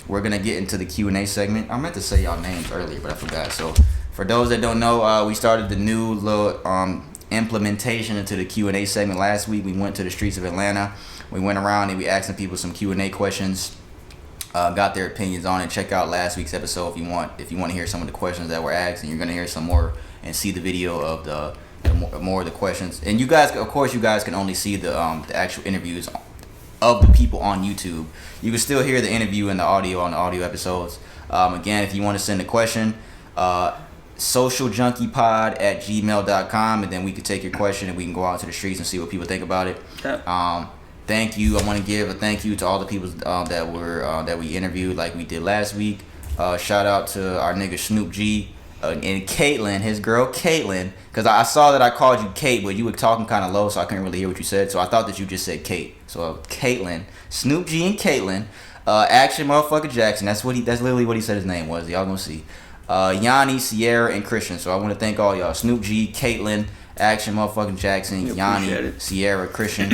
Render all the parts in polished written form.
we're going to get into the Q&A segment. I meant to say y'all names earlier, but I forgot. So for those that don't know, we started the new little implementation into the Q&A segment last week. We went to the streets of Atlanta. We went around and we asking people some Q&A questions. Got their opinions on it. Check out last week's episode if you want to hear some of the questions that were asked, and you're going to hear some more and see the video of the more of the questions. And you guys, of course, can only see the actual interviews of the people on YouTube. You can still hear the interview and the audio on the audio episodes. Again, if you want to send a question, socialjunkiepod@gmail.com, and then we can take your question and we can go out to the streets and see what people think about it. Thank you. I want to give a thank you to all the people that we interviewed like we did last week. Shout out to our nigga Snoop G and Caitlin, his girl Caitlin, because I saw that I called you Kate, but you were talking kind of low, so I couldn't really hear what you said. So I thought that you just said Kate. So Caitlin, Snoop G and Caitlin, Action Motherfucker Jackson. That's literally what he said his name was. Y'all gonna see. Yanni, Sierra, and Christian. So I want to thank all y'all. Snoop G, Caitlin, Action Motherfucking Jackson, Yanni, Sierra, Christian.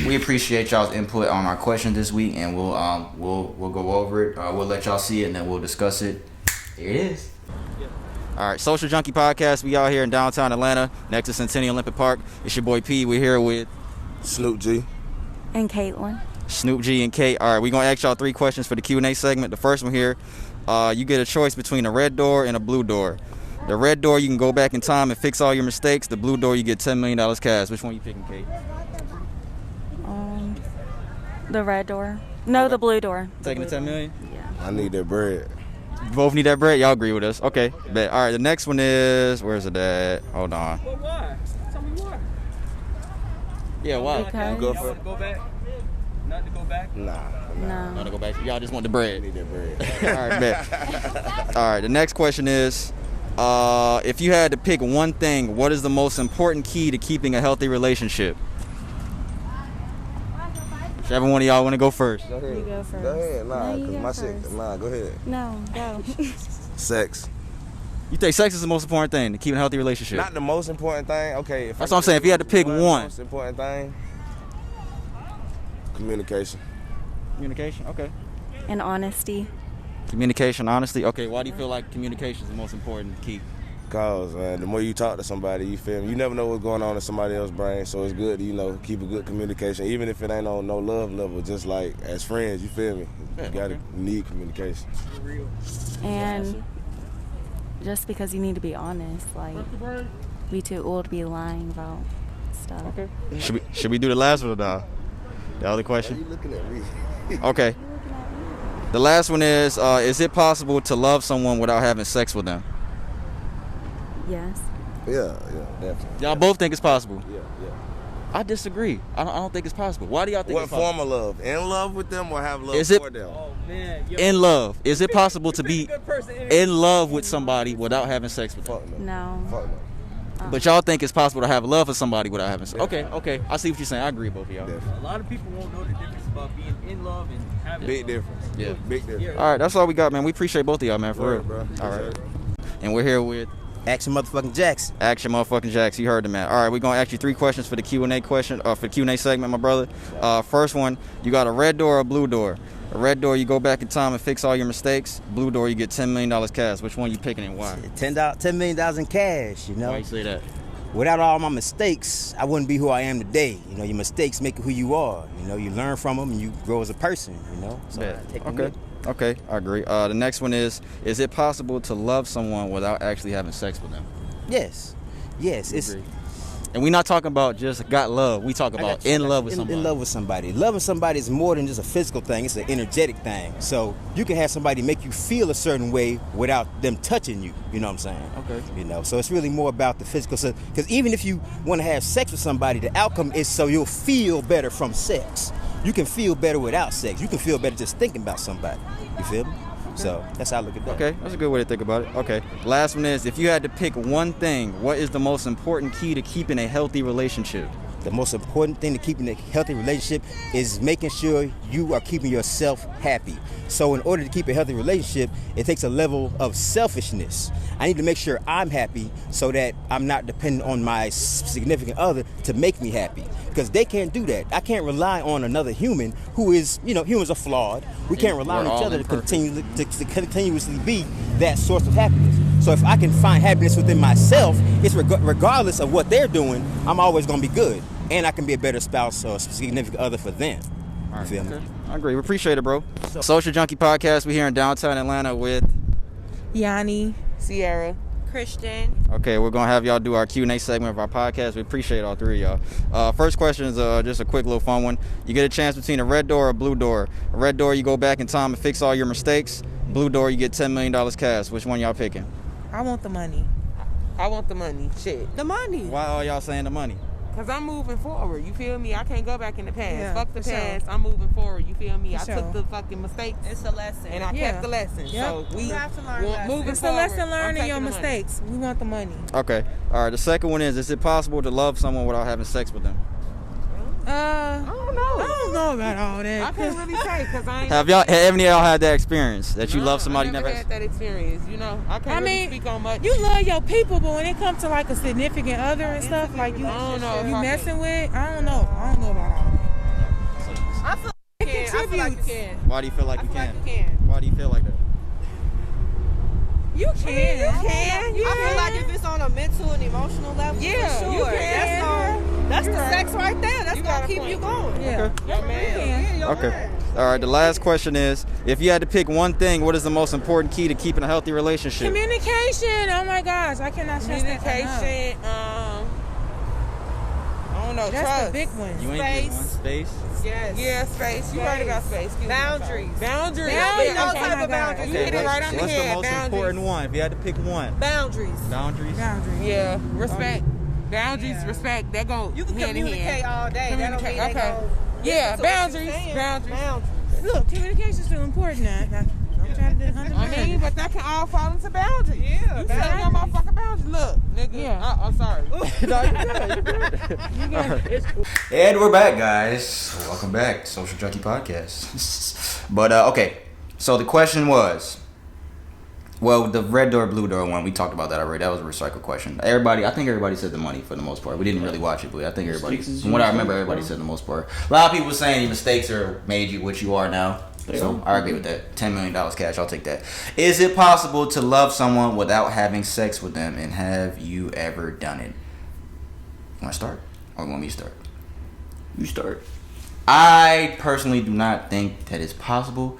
We appreciate y'all's input on our question this week, and we'll go over it. We'll let y'all see it, and then we'll discuss it. Here it is. All right, Social Junkie Podcast. We out here in downtown Atlanta, next to Centennial Olympic Park. It's your boy P. We're here with Snoop G and Caitlin. Snoop G and Kate. All right, we're gonna ask y'all 3 questions for the Q&A segment. The first one here, you get a choice between a red door and a blue door. The red door, you can go back in time and fix all your mistakes. The blue door, you get $10 million cash. Which one you picking, Kate? The red door. No, the blue door. Taking the $10 million? Yeah. I need that bread. Both need that bread? Y'all agree with us? Okay. Bet. All right, the next one is, where's it at? Hold on. Well, why? Tell me why. Yeah, why? Because Go Y'all for want to go back? Not to go back? Nah. Not to go back. Y'all just want the I bread. need that bread. All right, bet. All right, the next question is, if you had to pick one thing, what is the most important key to keeping a healthy relationship? Whichever one of y'all want to go first. Go ahead. You go first. Go ahead. Nah, No, you cause go my first. shit. Nah, go ahead. No, go. Sex. You think sex is the most important thing to keep a healthy relationship? Not the most important thing. Okay. That's what I'm saying. If you had to pick one. Most important thing. Communication. Communication? Okay. And honesty. Communication, honesty. Okay, why do you feel like communication is the most important key? Cause the more you talk to somebody, you feel me. You never know what's going on in somebody else's brain, so it's good to keep a good communication, even if it ain't on no love level. Just like as friends, you feel me. Yeah, You gotta need communication. And just because you need to be honest, like we too old to be lying about stuff. Okay. Should we do the last one or not? The other Why question? you looking at me? Okay. The last one is it possible to love someone without having sex with them? Yes. Yeah, definitely. Y'all both think it's possible. Yeah. I disagree. I don't think it's possible. Why do y'all think What it's possible? form of love? In love with them or have love Is it- for them? Oh, man. Yo, In love. Is it possible to be good person in love with somebody without having sex with them? Fuck no. No. Fuck no. But y'all think it's possible to have love for somebody without having sex? Okay. I see what you're saying. I agree with both of y'all. Definitely. A lot of people won't know the difference about being in love and having Big love. difference. Yeah. Big difference. Yeah. All right, that's all we got, man. We appreciate both of y'all, man, for Word, real. bro. All right. Appreciate it. And we're here with Action motherfucking Jackson. Action Motherfucking Jacks. You heard the man. All right, we're going to ask you 3 questions for the Q&A for the Q&A segment, my brother. First one, you got a red door or a blue door? A red door, you go back in time and fix all your mistakes. Blue door, you get $10 million cash. Which one you picking and why? $10 million in cash, you know. Why you say that? Without all my mistakes, I wouldn't be who I am today. You know, your mistakes make you who you are. You know, you learn from them and you grow as a person, you know. So I take them with me. Okay, I agree. The next one is it possible to love someone without actually having sex with them? Yes. It's Agree. And we're not talking about just got love. We talk about in love with somebody. In love with somebody. Loving somebody is more than just a physical thing. It's an energetic thing. So you can have somebody make you feel a certain way without them touching you. You know what I'm saying? Okay. You know, so it's really more about the physical. Because even if you want to have sex with somebody, the outcome is so you'll feel better from sex. You can feel better without sex. You can feel better just thinking about somebody. You feel me? So that's how I look at that. Okay, that's a good way to think about it. Okay, last one is if you had to pick one thing, what is the most important key to keeping a healthy relationship? The most important thing to keeping a healthy relationship is making sure you are keeping yourself happy. So in order to keep a healthy relationship, it takes a level of selfishness. I need to make sure I'm happy so that I'm not dependent on my significant other to make me happy. Because they can't do that. I can't rely on another human who is, humans are flawed. We can't rely on each other to continuously be that source of happiness. So if I can find happiness within myself, it's regardless of what they're doing, I'm always going to be good. And I can be a better spouse or significant other for them. All right, feel me? I agree. We appreciate it, bro. Social Junkie Podcast. We're here in downtown Atlanta with Yanni, Sierra, Christian. Okay, we're going to have y'all do our Q&A segment of our podcast. We appreciate all three of y'all. First question is just a quick little fun one. You get a chance between a red door or a blue door. A red door, you go back in time and fix all your mistakes. Blue door, you get $10 million cash. Which one y'all picking? I want the money. I want the money. Shit. The money. Why are y'all saying the money? Because I'm moving forward. You feel me? I can't go back in the past. Yeah, Fuck the for past. sure. I'm moving forward. You feel me? For I sure. took the fucking mistakes. It's a lesson. And I kept the lesson. Yep. So we have to learn lessons. moving It's the forward. lesson I'm learned in your taking the money. mistakes. We want the money. Okay. All right. The second one is it possible to love someone without having sex with them? I don't know. I don't know about all I that. can't really say because I ain't. Have any of y'all had that experience that you love somebody I never had that experience. I can't really speak on much. You love your people, but when it comes to like a significant other and stuff, like you, I don't know if you I messing with, I don't know. I don't know about all that. I feel like you can. I feel like you can. Why do you feel like you I feel can? like you can. Why do you feel like that? You can. You can. I feel like if it's on a mental and emotional level, Yeah, for sure. you can. That's You're the right. sex right there. That's You got gonna a keep point. you going. Yeah. Yeah, man. You can. Okay. All right. The last question is, if you had to pick one thing, what is the most important key to keeping a healthy relationship? Communication. Oh my gosh, I cannot stress that enough. Communication. I don't know. That's Trust. the big one. You ain't pick one. Space. Yes. Yeah, space. You right about space. Excuse me. Boundaries. Boundaries. Boundaries. No Oh type my of God. boundaries. You hit it right on the What's head. the most Boundaries. important one? If you had to pick one. Boundaries. Boundaries. Boundaries. Yeah, respect. Boundaries, Yeah. respect. That go You can hand in communicate hand. all day. That don't mean Communicate, they okay. go. Yeah, listen to what you're boundaries. saying. Boundaries. Look, communication's still important now. Don't try to do 100%. I mean, but that can all fall into boundaries. Yeah, You set your motherfucking boundaries. Look, nigga. Yeah. I'm sorry. And we're back, guys. Welcome back, Social Junkie Podcast. But okay, so the question was, well, the red door, blue door one, we talked about that already. That was a recycled question. I think everybody said the money for the most part. We didn't really watch it, but I think everybody, from what I remember, everybody said the most part. A lot of people were saying your mistakes are made you what you are now. So I agree with that. $10 million cash, I'll take that. Is it possible to love someone without having sex with them, and have you ever done it? Want to start, or want me to start? You start. I personally do not think that it's possible.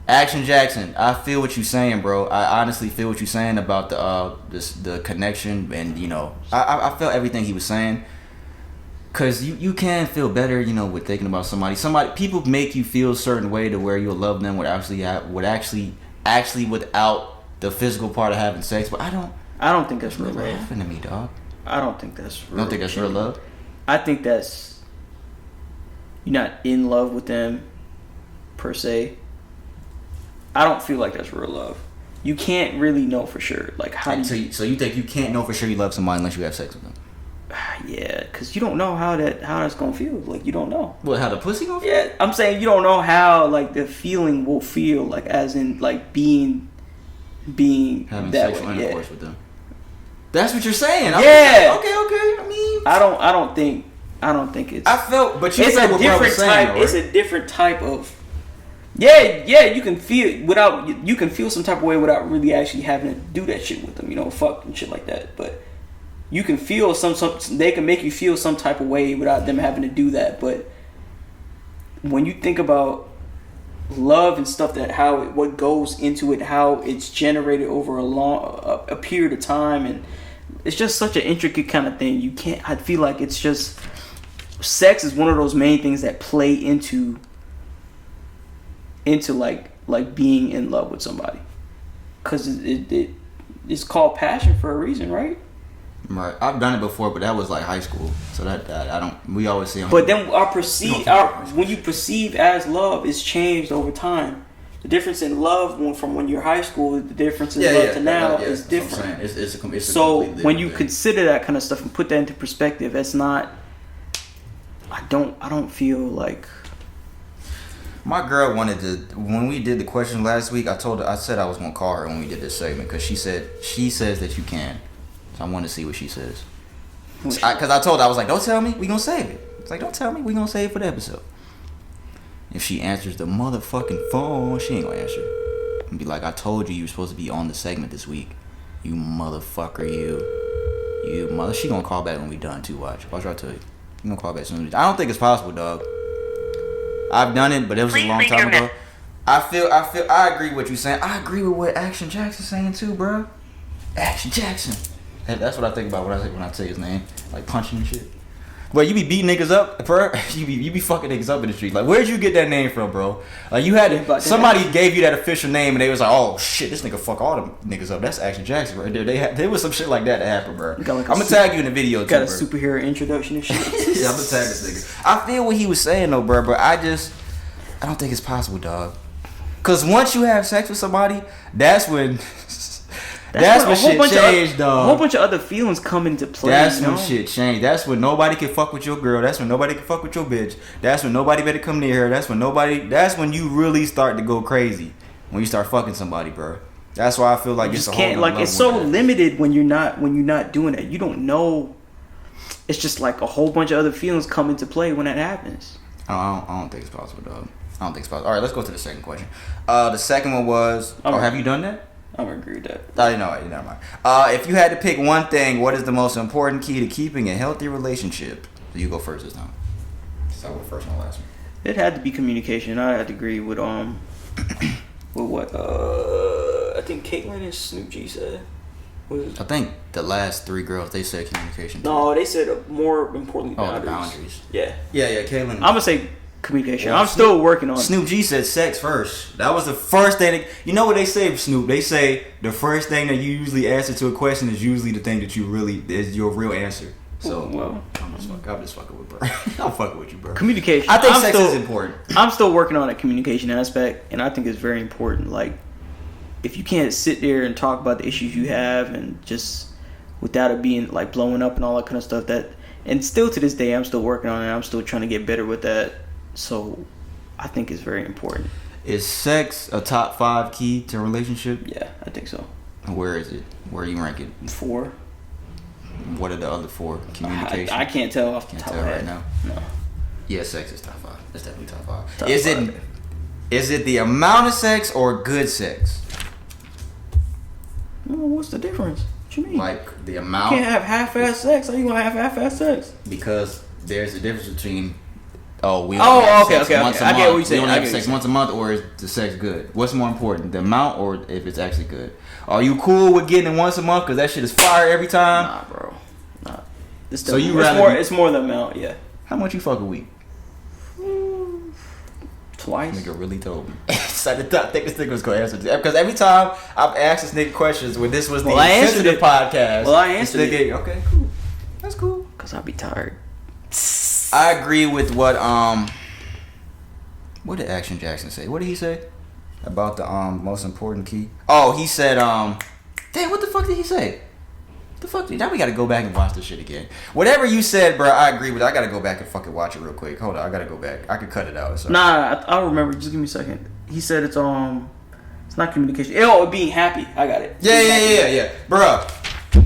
Action Jackson, I feel what you're saying, bro. I honestly feel what you're saying about the connection, and I felt everything he was saying. Cause you can feel better, with thinking about somebody. People make you feel a certain way to where you'll love them actually without the physical part of having sex. But I don't think that's real never love. happened to me, dog. I don't think that's real. You don't think that's real love? I think that's, you're not in love with them per se. I don't feel like that's real love. You can't really know for sure. Like how So you think you can't know for sure you love somebody unless you have sex with them? Yeah, because you don't know how that's gonna feel. Like you don't know. What, how the pussy gonna feel? Yeah, I'm saying you don't know how like the feeling will feel. Like as in like being Having that sexual way. intercourse with them. That's what you're saying. Yeah. Okay. I mean, I don't think it's. I felt, but you it's said a what Bro was different saying, type. though, It's right? a different type of. Yeah, you can feel without. You can feel some type of way without really actually having to do that shit with them. Fuck and shit like that. But you can feel some. They can make you feel some type of way without them having to do that. But when you think about love and stuff, what goes into it, how it's generated over a period of time, and it's just such an intricate kind of thing. You can't. I feel like it's just sex is one of those main things that play into like being in love with somebody, because it's called passion for a reason, right? Right. I've done it before, but that was like high school, so that I don't. We always see. But then when you perceive as love is changed over time. The difference in love from when you're high school, the difference in love to now is different. It's so completely when you different thing. consider that kind of stuff and put that into perspective, it's not I don't feel like. My girl wanted to, when we did the question last week, I said I was gonna call her when we did this segment because she says that you can. So I want to see what she says. Because I told her, I was like, don't tell me, we gonna save it. It's like, don't tell me, we gonna save it for the episode. If she answers the motherfucking phone, she ain't gonna answer. And be like, I told you were supposed to be on the segment this week. You motherfucker, you mother. She gonna call back when we done too. Watch what I tell you. You gonna call back soon. I don't think it's possible, dog. I've done it, but it was a long time ago. I agree with what you're saying. I agree with what Action Jackson's saying too, bro. Action Jackson. That's what I think about when I say his name, like punching and shit. But you be beating niggas up, bro. You be fucking niggas up in the street. Like, where'd you get that name from, bro? Like, you had somebody gave you that official name, and they was like, "Oh shit, this nigga fuck all the niggas up." That's Action Jackson right there. There was some shit like that happened, bro. I'm gonna tag you in the video too, got a bro. superhero introduction and shit. Yeah, I'm gonna tag this nigga. I feel what he was saying though, bro. But I don't think it's possible, dog. Cause once you have sex with somebody, that's when shit changed, dog. A whole bunch of other feelings come into play. That's when shit changed. That's when nobody can fuck with your girl. That's when nobody can fuck with your bitch. That's when nobody better come near her. That's when you really start to go crazy. When you start fucking somebody, bro. That's why I feel like it's a whole like it's so limited when you're not doing that. You don't know. It's just like a whole bunch of other feelings come into play when that happens. I don't think it's possible, dog. I don't think it's possible. All right, let's go to the second question. The second one was, have you done that? I don't agree with that. Oh, no, never mind. If you had to pick one thing, what is the most important key to keeping a healthy relationship? So you go first this time. So I go first on the last one. It had to be communication. I had to agree with what I think Caitlyn and Snoop G said. I think the last three girls, they said communication. No, they said more importantly boundaries. The boundaries. Yeah, Caitlyn. I'm gonna say communication. I'm still working on it. Snoop G said sex first. That was the first thing. You know what they say, Snoop? They say the first thing that you usually answer to a question is usually the thing that you really is your real answer. So, well, I'm just fucking with bro. I'm fucking with you, bro. Communication. I think sex is important. I'm still working on a communication aspect, and I think it's very important. Like, if you can't sit there and talk about the issues you have, and just without it being like blowing up and all that kind of stuff, and still to this day, I'm still working on it. I'm still trying to get better with that. So, I think it's very important. Is sex a top 5 key to a relationship? Yeah, I think so. Where is it? Where do you rank it? 4. What are the other 4? Communication. I can't tell off the top of my head right now. No. Yeah, sex is top 5. It's definitely top 5. Is it the amount of sex or good sex? Well, what's the difference? What you mean? Like the amount. You can't have half-ass sex. How you gonna have half-ass sex? Because there's a difference between. Okay. I get what you're saying. We only have sex once a month, or is the sex good? What's more important, the amount or if it's actually good? Are you cool with getting it once a month because that shit is fire every time? Nah, bro. Nah. So you rather? It's more the amount, yeah. How much you fuck a week? Twice. Nigga really told me. So I think this nigga was gonna answer this because every time I've asked this nigga questions when this was the sensitive podcast. Well, I answered it. Okay, cool. That's cool. Cause I'll be tired. I agree with what did Action Jackson say? What did he say about the most important key? Oh, he said damn, what the fuck did he say? Now we gotta go back and watch this shit again. Whatever you said, bro, I agree with it. I gotta go back and fucking watch it real quick. Hold on, I gotta go back. I could cut it out. Sorry. Nah, I'll remember. Just give me a second. He said it's not communication. Oh, being happy. I got it. Yeah. Bruh.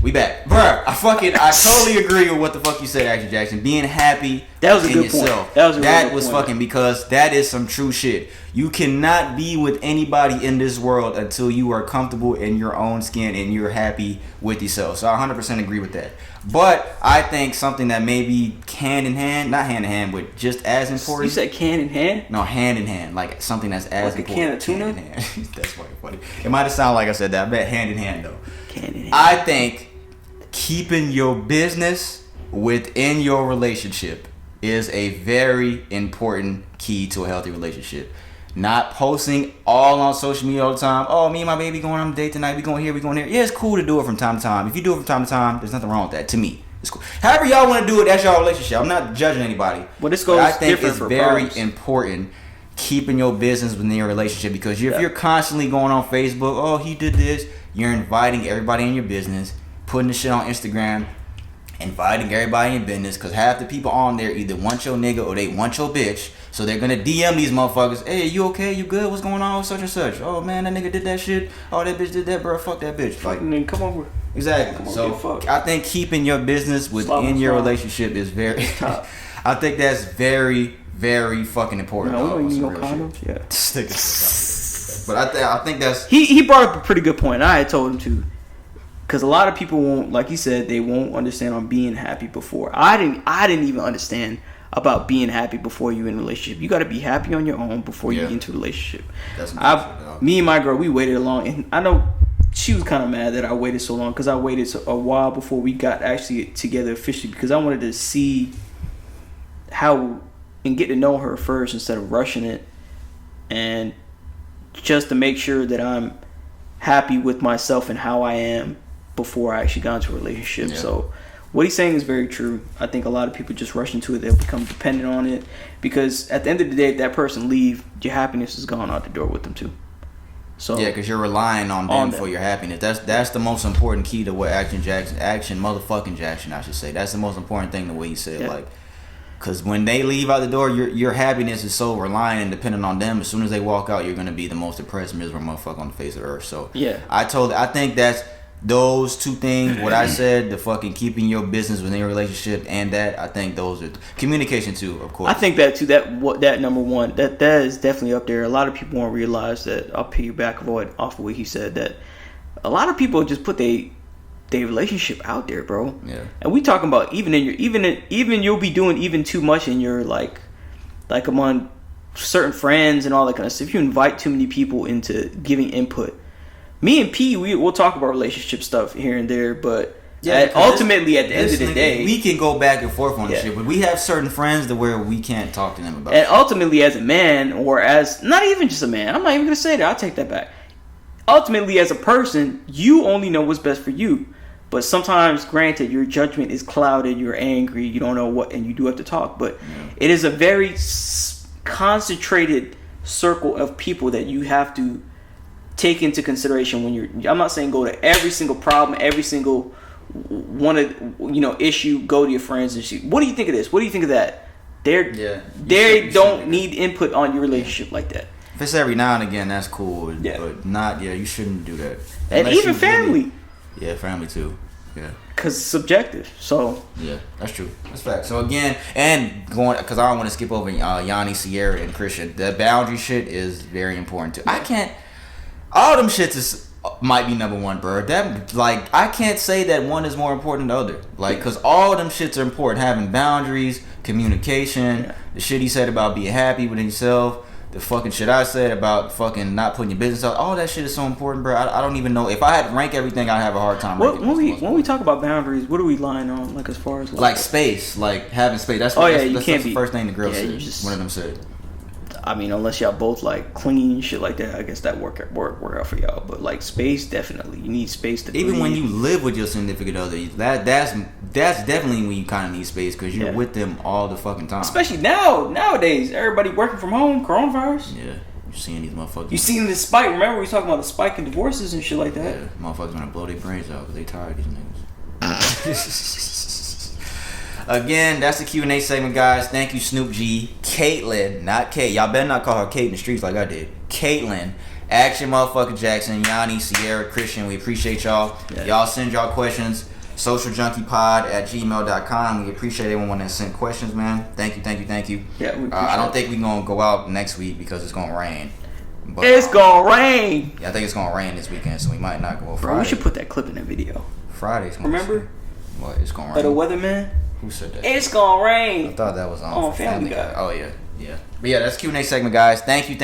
We back. Bruh, I totally agree with what the fuck you said, Action Jackson. Being happy that was a in good yourself. Point. That was a that good was point. Fucking because that is some true shit. You cannot be with anybody in this world until you are comfortable in your own skin and you're happy with yourself. So I 100% agree with that. But I think something that may be hand in hand, not hand in hand, but just as important. You said can in hand? No, hand in hand. Like something that's as like important. A can of tuna? Hand in hand. That's fucking funny. It might have sounded like I said that. I bet hand in hand though. Can in hand. I think keeping your business within your relationship is a very important key to a healthy relationship. Not posting all on social media all the time. Oh, me and my baby going on a date tonight. We going here, we going there. Yeah, it's cool to do it from time to time. If you do it from time to time, there's nothing wrong with that. To me, it's cool. However y'all want to do it, that's your relationship. I'm not judging anybody. Well, this goes I think different it's for very problems. important keeping your business within your relationship because if you're constantly going on Facebook, oh, he did this, you're inviting everybody in your business, putting the shit on Instagram, inviting everybody in business, because half the people on there either want your nigga or they want your bitch. So they're gonna DM these motherfuckers, hey, you okay? You good? What's going on with such and such? Oh man, that nigga did that shit. Oh, that bitch did that, bro. Fuck that bitch. Like, then come over. Exactly. So I think keeping your business within your relationship is very I think that's very, very fucking important. No, you no condoms? Yeah. But I think that's... He brought up a pretty good point. I had told him to. Because a lot of people won't, like he said, they won't understand on being happy before. I didn't even understand about being happy before you in a relationship. You got to be happy on your own before you get into a relationship. Me and my girl, we waited long. And I know she was kind of mad that I waited so long, because I waited a while before we got actually together officially, because I wanted to see how and get to know her first instead of rushing it, and just to make sure that I'm happy with myself and how I am before I actually got into a relationship. Yeah. So what he's saying is very true. I think a lot of people just rush into it. They'll become dependent on it, because at the end of the day, if that person leave, your happiness is gone out the door with them too. So yeah, because you're relying on them for your happiness. That's the most important key to what Action motherfucking Jackson, I should say. That's the most important thing, the way he said, like, because when they leave out the door, your happiness is so reliant and dependent on them. As soon as they walk out, you're gonna be the most depressed, miserable motherfucker on the face of the earth. So yeah, I think that's those two things. What I said, the fucking keeping your business within your relationship, and that, I think those are communication too. Of course, I think that too. That number one, that is definitely up there. A lot of people won't realize that. I'll piggyback off of what he said, that a lot of people just put their relationship out there, bro. Yeah. And we talking about even you'll be doing even too much in your like among certain friends and all that kind of stuff. If you invite too many people into giving input. Me and P, we'll talk about relationship stuff here and there, but ultimately at the end of the day, we can go back and forth on this shit. But we have certain friends to where we can't talk to them about. And ultimately, as a man, or as not even just a man, I'm not even gonna say that. I'll take that back. Ultimately, as a person, you only know what's best for you. But sometimes, granted, your judgment is clouded. You're angry. You don't know what, and you do have to talk. But it is a very concentrated circle of people that you have to take into consideration when you're. I'm not saying go to every single problem, every single one of issue. Go to your friends and see. What do you think of this? What do you think of that? They don't need input on your relationship like that. If it's every now and again, that's cool. But not. Yeah, you shouldn't do that. And even family. Yeah, family too. Yeah. Because it's subjective. So. Yeah, that's true. That's fact. So again, and going, because I don't want to skip over Yanni, Sierra, and Christian. The boundary shit is very important too. I can't. All them shits might be number one, bro. That, like, I can't say that one is more important than the other. Like, because all them shits are important. Having boundaries, communication, the shit he said about being happy with himself, the fucking shit I said about fucking not putting your business out. All that shit is so important, bro. I don't even know. If I had to rank everything, I'd have a hard time ranking. When we talk about boundaries, what are we lying on? Like, as far as like space, like having space. That's the first thing the girl said. One of them said. I mean, unless y'all both like clingy and shit like that, I guess that work out for y'all. But like space, definitely, you need space to. Even when you live with your significant other, that's definitely when you kind of need space, because you're with them all the fucking time. Especially nowadays, everybody working from home, coronavirus. Yeah, you're seeing these motherfuckers. You seen the spike? Remember we was talking about the spike in divorces and shit like that. Yeah, motherfuckers gonna blow their brains out because they tired of these niggas. Again, that's the Q&A segment, guys. Thank you, Snoop G. Caitlin, not Kate. Y'all better not call her Kate in the streets like I did. Caitlin, Action motherfucker Jackson, Yanni, Sierra, Christian. We appreciate y'all. Yeah. Y'all send y'all questions. socialjunkiepod@gmail.com. We appreciate everyone that sent questions, man. Thank you. Yeah, we I don't think we're going to go out next week because it's going to rain. But, it's going to rain. Yeah, I think it's going to rain this weekend, so we might not go Friday. Bro, we should put that clip in the video. Friday's going to rain. Remember? What? It's going to rain. The weatherman? Who said that? It's gonna rain. I thought that was on Family Guy. Oh yeah. But yeah, that's Q&A segment, guys. Thank you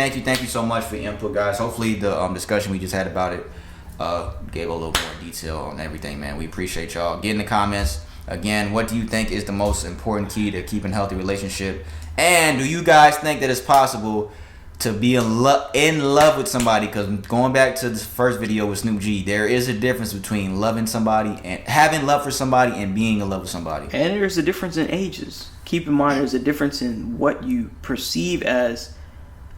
so much for your input, guys. Hopefully the discussion we just had about it gave a little more detail on everything, man. We appreciate y'all. Get in the comments. Again, what do you think is the most important key to keeping a healthy relationship? And do you guys think that it's possible to be in love with somebody? Because going back to the first video with Snoop G, there is a difference between loving somebody and having love for somebody and being in love with somebody. And there's a difference in ages. Keep in mind, there's a difference in what you perceive as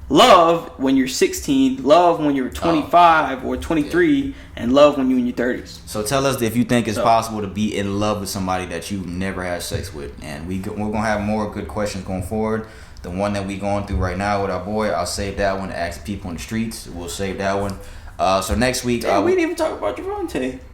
love when you're 16, love when you're 25 or 23, and love when you're in your 30s. So tell us if you think it's possible to be in love with somebody that you've never had sex with. And we're going to have more good questions going forward. The one that we going through right now with our boy, I'll save that one to ask people in the streets. We'll save that one. So next week... we didn't even talk about Javante.